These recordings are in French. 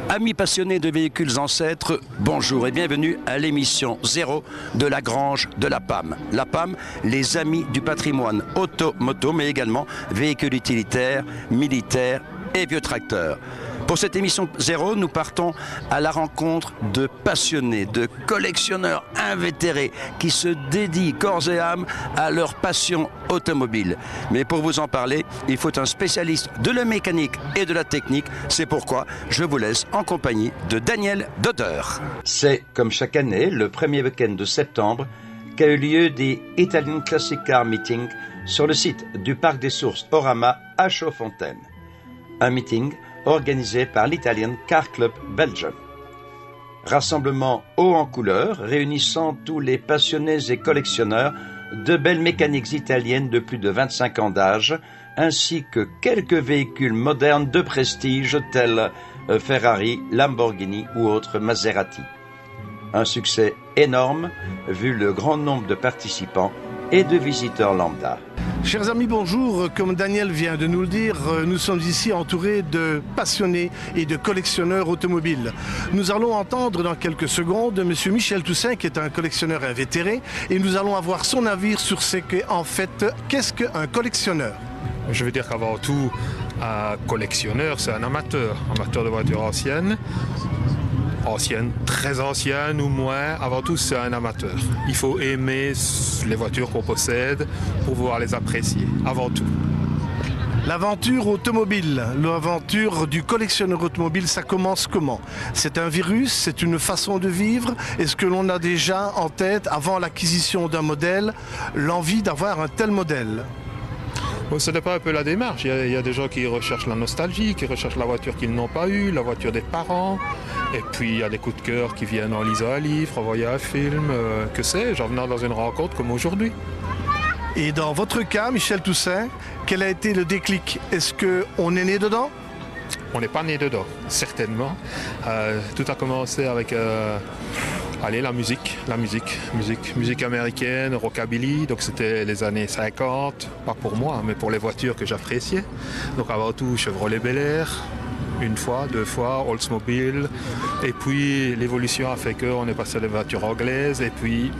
Amis passionnés de véhicules ancêtres, bonjour et bienvenue à l'émission 0 de la Grange de la PAM. La PAM, les amis du patrimoine auto-moto, mais également véhicules utilitaires, militaires et vieux tracteurs. Pour cette émission 0, nous partons à la rencontre de passionnés, de collectionneurs invétérés qui se dédient corps et âme à leur passion automobile. Mais pour vous en parler, il faut un spécialiste de la mécanique et de la technique. C'est pourquoi je vous laisse en compagnie de Daniel Doder. C'est, comme chaque année, le premier week-end de septembre qu'a eu lieu des Italian Classic Car Meeting sur le site du Parc des Sources Orama à Chaudfontaine. Un meeting organisé par l'Italian Car Club Belgium. Rassemblement haut en couleur, réunissant tous les passionnés et collectionneurs de belles mécaniques italiennes de plus de 25 ans d'âge, ainsi que quelques véhicules modernes de prestige tels Ferrari, Lamborghini ou autres Maserati. Un succès énorme, vu le grand nombre de participants et de visiteurs lambda. Chers amis, bonjour. Comme Daniel vient de nous le dire, nous sommes ici entourés de passionnés et de collectionneurs automobiles. Nous allons entendre dans quelques secondes M. Michel Toussaint, qui est un collectionneur invétéré, et nous allons avoir son avis sur ce qu'est en fait, qu'est-ce qu'un collectionneur. Je veux dire qu'avant tout, un collectionneur, c'est un amateur de voitures anciennes, très anciennes ou moins, avant tout c'est un amateur. Il faut aimer les voitures qu'on possède pour pouvoir les apprécier, avant tout. L'aventure automobile, l'aventure du collectionneur automobile, ça commence comment? C'est un virus, c'est une façon de vivre? Est-ce que l'on a déjà en tête, avant l'acquisition d'un modèle, l'envie d'avoir un tel modèle? Bon, ça dépend un peu de la démarche. Il y a des gens qui recherchent la nostalgie, qui recherchent la voiture qu'ils n'ont pas eue, la voiture des parents. Et puis il y a des coups de cœur qui viennent en lisant un livre, en voyant un film, que sais-je, en venant dans une rencontre comme aujourd'hui. Et dans votre cas, Michel Toussaint, quel a été le déclic? Est-ce qu'on est né dedans? On n'est pas né dedans, certainement. Tout a commencé avec la musique américaine, rockabilly. Donc c'était les années 50, pas pour moi, mais pour les voitures que j'appréciais. Donc avant tout Chevrolet Bel Air, une fois, deux fois, Oldsmobile. Et puis l'évolution a fait qu'on est passé à des voitures anglaises et puis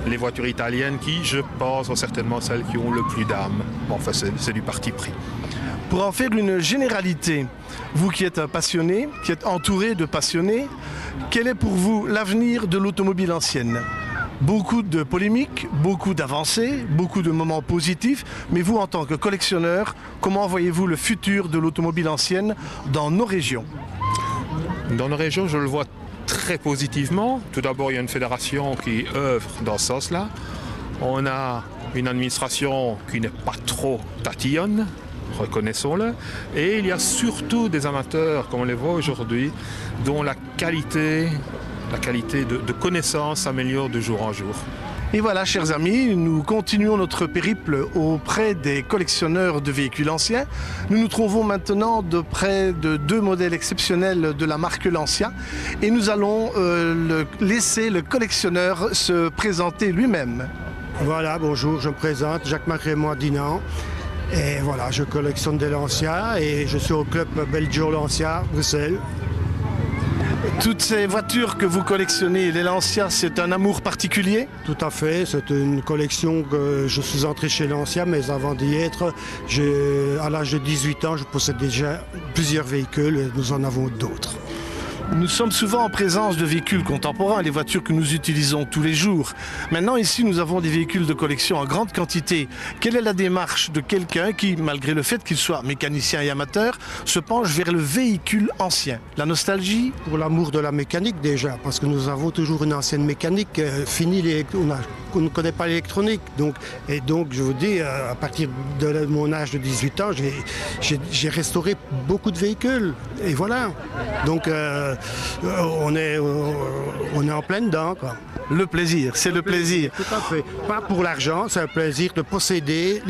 les voitures italiennes qui, je pense, sont certainement celles qui ont le plus d'âme. Bon, enfin, c'est du parti pris. Pour en faire une généralité, vous qui êtes un passionné, qui êtes entouré de passionnés, quel est pour vous l'avenir de l'automobile ancienne? Beaucoup de polémiques, beaucoup d'avancées, beaucoup de moments positifs, mais vous en tant que collectionneur, comment voyez-vous le futur de l'automobile ancienne dans nos régions? Dans nos régions, je le vois très positivement. Tout d'abord, il y a une fédération qui œuvre dans ce sens-là. On a une administration qui n'est pas trop tatillonne, reconnaissons-le. Et il y a surtout des amateurs, comme on les voit aujourd'hui, dont la qualité de connaissance s'améliore de jour en jour. Et voilà, chers amis, nous continuons notre périple auprès des collectionneurs de véhicules anciens. Nous nous trouvons maintenant près de deux modèles exceptionnels de la marque Lancia et nous allons laisser le collectionneur se présenter lui-même. Voilà, bonjour, je me présente, Jacques-Marc Raymond Dinan. Et voilà, je collectionne des Lancia et je suis au club Belgio Lancia, Bruxelles. Toutes ces voitures que vous collectionnez, les Lancia, c'est un amour particulier? Tout à fait, c'est une collection que je suis entré chez Lancia, mais avant d'y être, à l'âge de 18 ans, je possède déjà plusieurs véhicules et nous en avons d'autres. Nous sommes souvent en présence de véhicules contemporains, les voitures que nous utilisons tous les jours. Maintenant, ici, nous avons des véhicules de collection en grande quantité. Quelle est la démarche de quelqu'un qui, malgré le fait qu'il soit mécanicien et amateur, se penche vers le véhicule ancien? La nostalgie? Pour l'amour de la mécanique déjà, parce que nous avons toujours une ancienne mécanique, on ne connaît pas l'électronique. Donc, je vous dis, à partir de mon âge de 18 ans, j'ai restauré beaucoup de véhicules. Et voilà. Donc, on est en plein dedans, quoi. Le plaisir, c'est le plaisir. Tout à fait. Pas pour l'argent, c'est un plaisir de posséder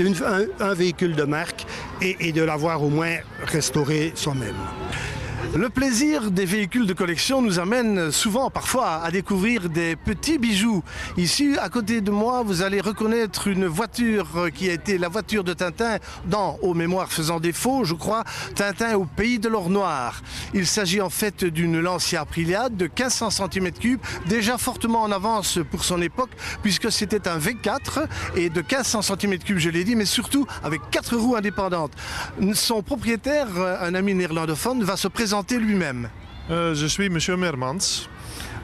un véhicule de marque et de l'avoir au moins restauré soi-même. Le plaisir des véhicules de collection nous amène souvent, parfois, à découvrir des petits bijoux. Ici, à côté de moi, vous allez reconnaître une voiture qui a été la voiture de Tintin dans Aux Mémoires faisant défaut, je crois, Tintin au pays de l'or noir. Il s'agit en fait d'une Lancia Aprilia de 1500 cm3, déjà fortement en avance pour son époque, puisque c'était un V4 et de 1500 cm3, je l'ai dit, mais surtout avec 4 roues indépendantes. Son propriétaire, un ami néerlandophone, va se présenter lui-même. Je suis Monsieur Meermans.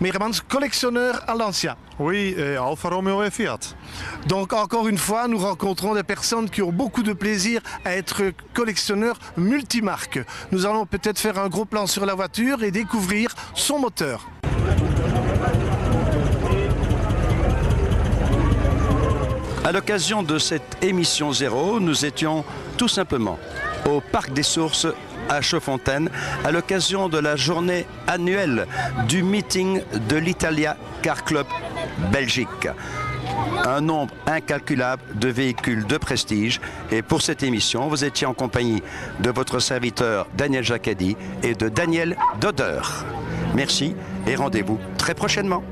Meermans, collectionneur à Lancia. Oui, Alfa Romeo et Fiat. Donc encore une fois, nous rencontrons des personnes qui ont beaucoup de plaisir à être collectionneurs multimarques. Nous allons peut-être faire un gros plan sur la voiture et découvrir son moteur. À l'occasion de cette émission 0, nous étions tout simplement au Parc des Sources à Chaudfontaine à l'occasion de la journée annuelle du meeting de l'Italia Car Club Belgique. Un nombre incalculable de véhicules de prestige. Et pour cette émission, vous étiez en compagnie de votre serviteur Daniel Jacadi et de Daniel Doder. Merci et rendez-vous très prochainement.